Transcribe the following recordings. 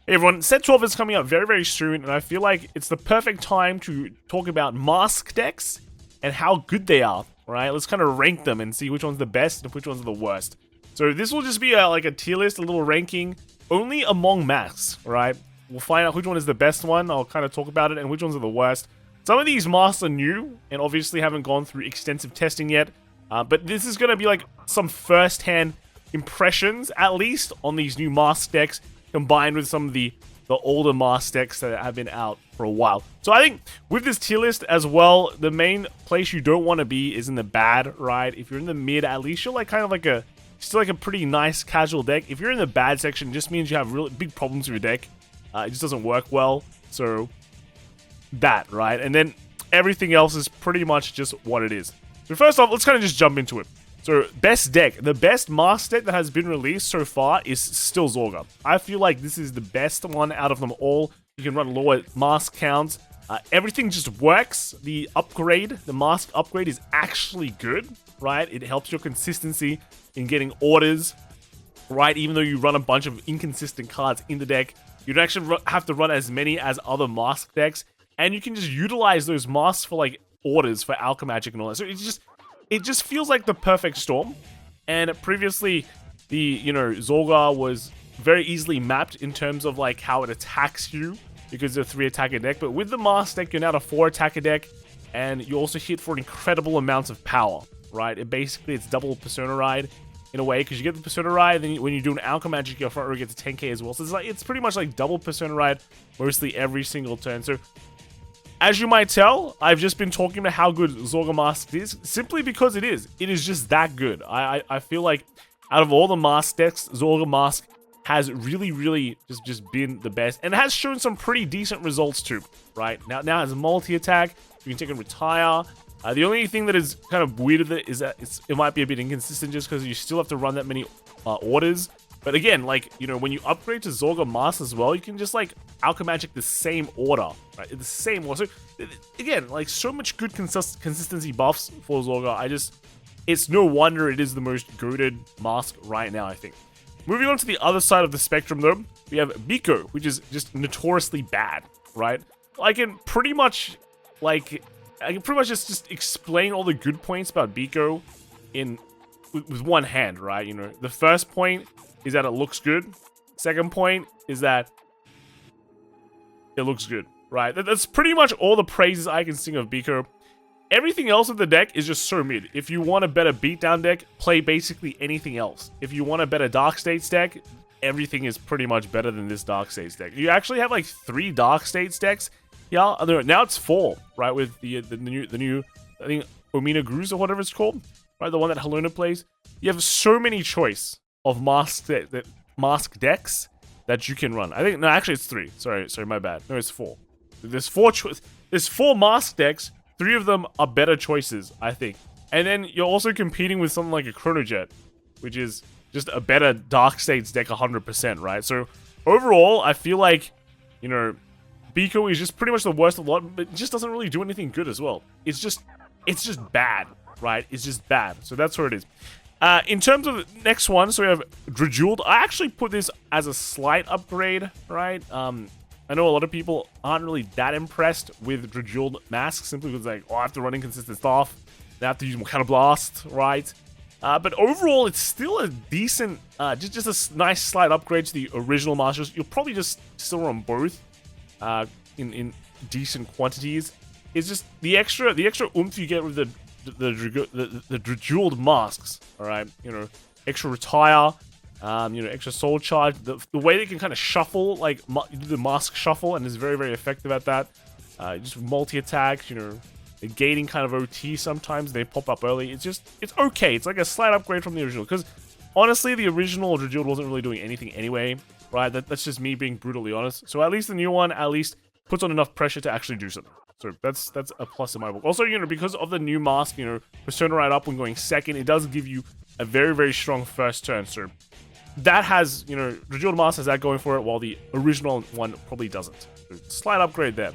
Hey everyone, set 12 is coming up very, very soon, and I feel like it's the perfect time to talk about mask decks and how good they are, right? Let's kind of rank them and see which one's the best and which one's the worst. So this will just be like a tier list, a little ranking, only among masks, right? We'll find out which one is the best one, I'll kind of talk about it, and which ones are the worst. Some of these masks are new, and obviously haven't gone through extensive testing yet, but this is going to be like some first-hand impressions, at least, on these new mask decks, combined with some of the older mask decks that have been out for a while. So I think with this tier list as well, the main place you don't want to be is in the bad, right? If you're in the mid, at least you're like kind of like still like a pretty nice casual deck. If you're in the bad section, it just means you have really big problems with your deck. It just doesn't work well. So that, right? And then everything else is pretty much just what it is. So first off, let's kind of just jump into it. So, best deck. The best mask deck that has been released so far is still Zorgo. I feel like this is the best one out of them all. You can run lower mask counts. Everything just works. The upgrade, the mask upgrade is actually good, right? It helps your consistency in getting orders, right? Even though you run a bunch of inconsistent cards in the deck, you don't actually have to run as many as other mask decks. And you can just utilize those masks for, like, orders for Alchemagic and all that. So, it just feels like the perfect storm. And previously, the, Zorgo was very easily mapped in terms of, like, how it attacks you because it's a 3-attacker deck. But with the mask deck, you're now a 4-attacker deck, and you also hit for incredible amounts of power, right? It's double Persona Ride in a way, because you get the Persona Ride, then when you do an Alchemagic, your front row gets a 10k as well. So it's pretty much like double Persona Ride mostly every single turn. So as you might tell, I've just been talking about how good Zorgo Mask is, simply because it is. It is just that good. I feel like out of all the mask decks, Zorgo Mask has really just been the best, and it has shown some pretty decent results too, right? Now it has multi-attack, you can take and retire. The only thing that is kind of weird with it is that it might be a bit inconsistent just because you still have to run that many orders. But again, like, when you upgrade to Zorgo Mask as well, you can just, like, Alchemagic the same order, right? The same order. So, again, like, so much good consistency buffs for Zorgo. It's no wonder it is the most goated mask right now, I think. Moving on to the other side of the spectrum, though, we have Biko, which is just notoriously bad, right? I can pretty much just explain all the good points about Biko with one hand, right? The first point is that it looks good. Second point is that it looks good, right? That's pretty much all the praises I can sing of Biko. Everything else of the deck is just so mid. If you want a better beatdown deck, play basically anything else. If you want a better Dark States deck, everything is pretty much better than this Dark States deck. You actually have like 3 Dark States decks. Yeah, now it's 4, right? With the new I think Amina or whatever it's called, right? The one that Helena plays. You have so many choice of mask decks that you can run. I think actually it's 3. Sorry, my bad. No, it's 4. There's 4 mask decks. 3 of them are better choices, I think. And then you're also competing with something like a Chronojet, which is just a better Dark States deck 100%, right? So overall, I feel like, Biko is just pretty much the worst of the lot, but it just doesn't really do anything good as well. It's just bad, right? It's just bad. So that's where it is. In terms of the next one, so we have Drejuled. I actually put this as a slight upgrade, right? I know a lot of people aren't really that impressed with Drejuled Masks, simply because, like, I have to run inconsistent stuff. I have to use Mechano Blast, right? But overall, it's still a decent, just a nice slight upgrade to the original Masters. You'll probably just still run both in decent quantities. It's just the extra oomph you get with the Drejuled Masks, alright? Extra retire, extra soul charge. The way they can kind of shuffle, like, do the mask shuffle, and is very, very effective at that. Just multi-attacks, the gating kind of OT sometimes, they pop up early. It's okay. It's like a slight upgrade from the original, because honestly, the original Drejuled wasn't really doing anything anyway, right? That's just me being brutally honest. So at least the new one, puts on enough pressure to actually do something. So that's a plus in my book. Also, because of the new mask, Persona Ride up when going second, it does give you a very, very strong first turn. So that has, Drejuled Mask has that going for it, while the original one probably doesn't. So slight upgrade there.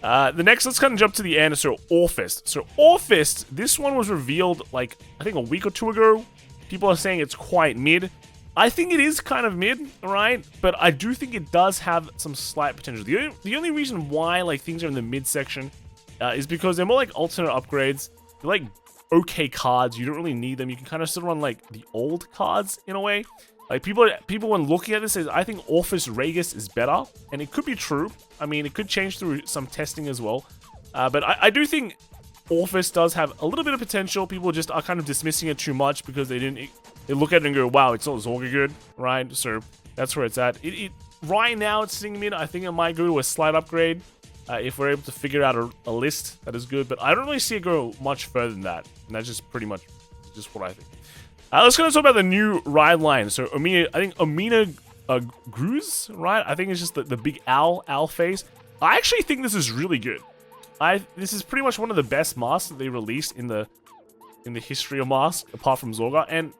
The next, let's kind of jump to the end. So Orphist. So Orphist, this one was revealed like, I think a week or 2 ago. People are saying it's quite mid. I think it is kind of mid, right? But I do think it does have some slight potential. The only reason why like things are in the mid section is because they're more like alternate upgrades. They're like okay cards. You don't really need them. You can kind of still run like the old cards in a way. Like people when looking at this says, I think Orphist Regis is better, and it could be true. I mean, it could change through some testing as well. But I do think Orphist does have a little bit of potential. People just are kind of dismissing it too much because they look at it and go, wow, it's not Zorgo good, right? So that's where it's at. Right now it's sitting mid. I think it might go to a slight upgrade if we're able to figure out a list that is good. But I don't really see it go much further than that. And that's just pretty much just what I think. Let's kind of talk about the new ride line. So Amina, I think Amina Gruz, right? I think it's just the big owl face. I actually think this is really good. This is pretty much one of the best masks that they released in the history of masks, apart from Zorgo. And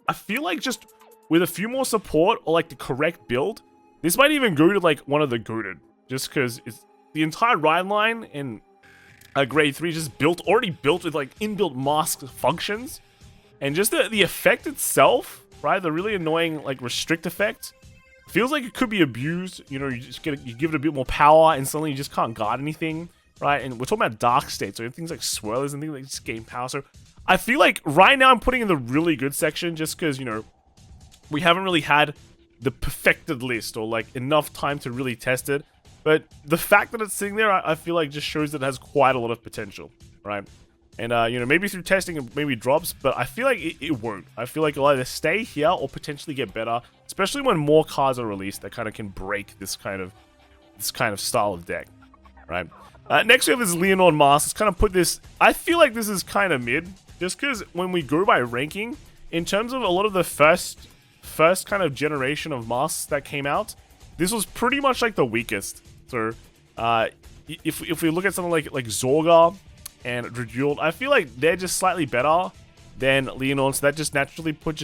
I feel like just with a few more support or like the correct build, this might even go to like one of the goated. Just because it's the entire ride line in grade 3 just already built with like inbuilt mask functions. And just the effect itself, right? The really annoying like restrict effect feels like it could be abused. You know, you give it a bit more power and suddenly you just can't guard anything, right? And we're talking about dark states, so things like swirlers and things like just gain power. So I feel like right now I'm putting in the really good section just because, you know, we haven't really had the perfected list or like enough time to really test it. But the fact that it's sitting there, I feel like just shows that it has quite a lot of potential, right? And, you know, maybe through testing it maybe drops, but I feel like it won't. I feel like it'll either stay here or potentially get better, especially when more cards are released that kind of can break this kind of style of deck, right? Next we have this Leonard Moss. Let's kind of put this, I feel like this is kind of mid, just because when we go by ranking, in terms of a lot of the first kind of generation of masks that came out, this was pretty much like the weakest. So, if we look at something like Zorgo and Dreduled, I feel like they're just slightly better than Leonard, so that just naturally puts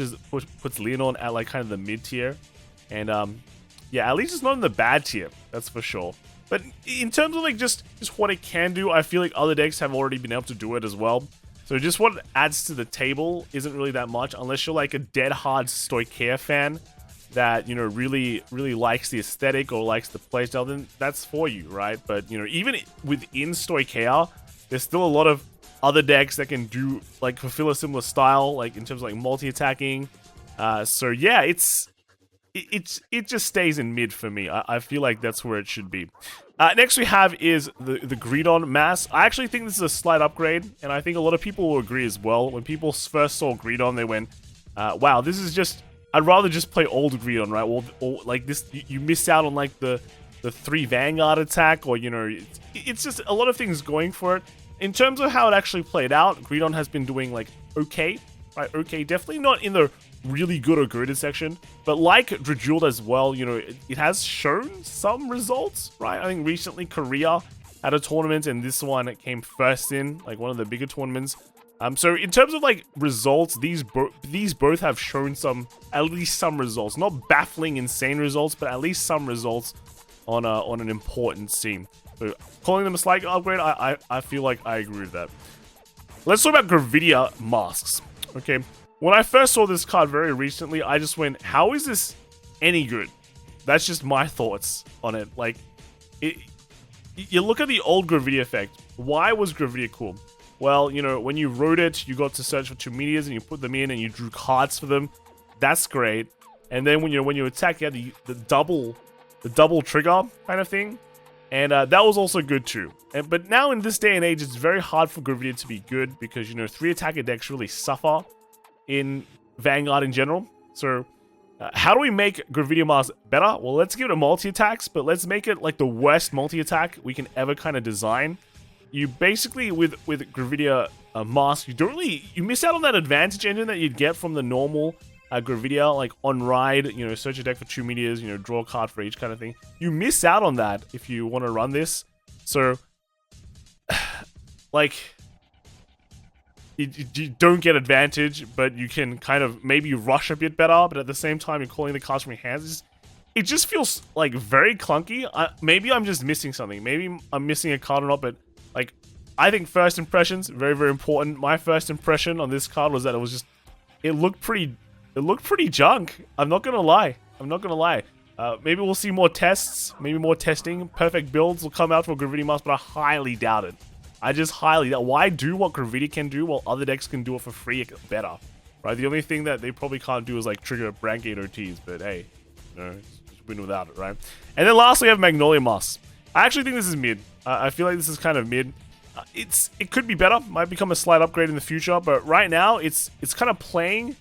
Leonard at like kind of the mid tier. And yeah, at least it's not in the bad tier, that's for sure. But in terms of like just what it can do, I feel like other decks have already been able to do it as well. So just what it adds to the table isn't really that much, unless you're like a dead hard Stoichea fan that, you know, really likes the aesthetic or likes the playstyle, then that's for you, right? But, you know, even within Stoichea, there's still a lot of other decks that can do, like, fulfill a similar style, like, in terms of, like, multi-attacking. So, yeah, it just stays in mid for me. I feel like that's where it should be. Next we have is the Greedon Mass. I actually think this is a slight upgrade, and I think a lot of people will agree as well. When people first saw Greedon, they went, wow, this is just... I'd rather just play old Greedon, right? Or like this, you miss out on like the 3 Vanguard attack, or, you know, it's just a lot of things going for it. In terms of how it actually played out, Greedon has been doing like okay, right? Okay, definitely not in the really good or goated section, but like Dreduled as well, you know, it has shown some results, right? I think recently Korea had a tournament, and this one it came first in like one of the bigger tournaments. So in terms of like results, these both have shown at least some results, not baffling, insane results, but at least some results on an important scene. So calling them a slight upgrade, I feel like I agree with that. Let's talk about Gravidia Masques. Okay, when I first saw this card very recently, I just went, how is this any good? That's just my thoughts on it. Like, you look at the old Gravidia effect. Why was Gravidia cool? Well, you know, when you wrote it, you got to search for 2 meteors and you put them in and you drew cards for them. That's great. And then when you attack, you had the double trigger kind of thing. And that was also good too. But now in this day and age, it's very hard for Gravidia to be good because, you know, 3 attacker decks really suffer in Vanguard in general. So how do we make Gravidia Mars better? Well, let's give it a multi-attacks, but let's make it like the worst multi-attack we can ever kind of design. You basically, with Gravidia Mask, you miss out on that advantage engine that you'd get from the normal Gravidia, like on ride, you know, search a deck for 2 meteors, you know, draw a card for each kind of thing. You miss out on that if you want to run this. So, like, you don't get advantage, but you can kind of maybe rush a bit better, but at the same time, you're calling the cards from your hands. It just feels, like, very clunky. Maybe I'm just missing something. Maybe I'm missing a card or not, but like, I think first impressions, very, very important. My first impression on this card was that it looked pretty it looked pretty junk. I'm not gonna lie. I'm not gonna lie. Maybe we'll see more tests, maybe more testing. Perfect builds will come out for Gravidia Moss, but I highly doubt it. I just highly doubt. Why do what Gravidia can do while other decks can do it for free better? Right? The only thing that they probably can't do is like trigger rank 8 OTs, but hey, you know, just win without it, right? And then lastly, we have Magnolia Moss. I actually think this is mid. I feel like this is kind of mid. It could be better. Might become a slight upgrade in the future, but right now it's kind of playing.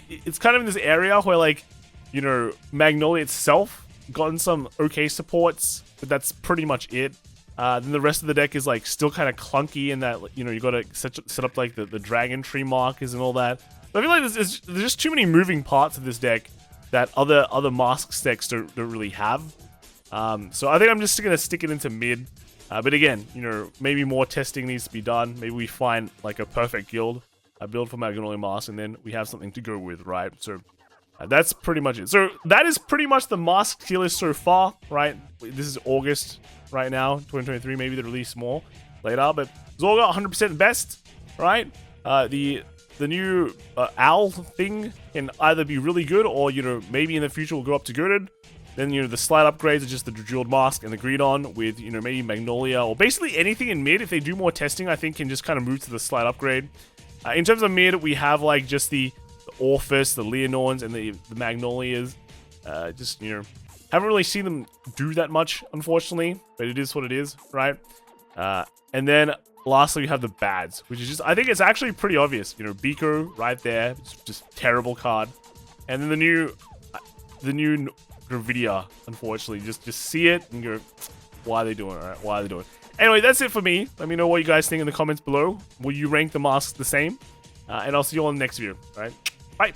It's kind of in this area where, like, you know, Magnolia itself gotten some okay supports, but that's pretty much it. Then the rest of the deck is like still kind of clunky in that, you know, you got to set up like the dragon tree markers and all that. But I feel like there's just too many moving parts of this deck that other Masques decks don't really have. So I think I'm just gonna stick it into mid. But again, you know, maybe more testing needs to be done. Maybe we find like a perfect guild, a build for Magnolia Moss, and then we have something to go with, right? So that's pretty much it. So that is pretty much the Masques tier list so far, right? This is August right now, 2023. Maybe they release more later, but Zorgo 100% best, right? The new owl thing can either be really good or, you know, maybe in the future will go up to goaded. Then, you know, the slight upgrades are just the Jeweled Mask and the Greedon with, you know, maybe Magnolia or basically anything in mid. If they do more testing, I think can just kind of move to the slight upgrade. In terms of mid, we have like just the Orphist, the Leonorns, and the Magnolias. Just, you know, haven't really seen them do that much, unfortunately, but it is what it is, right? And then lastly, we have the bads, which is just, I think it's actually pretty obvious. You know, Biko right there, it's just terrible card. And then the new Gravidia, unfortunately, just see it and go, why are they doing it, right? Why are they doing it? Anyway, that's it for me. Let me know what you guys think in the comments below. Will you rank the masks the same? And I'll see you all in the next video, all right? Bye.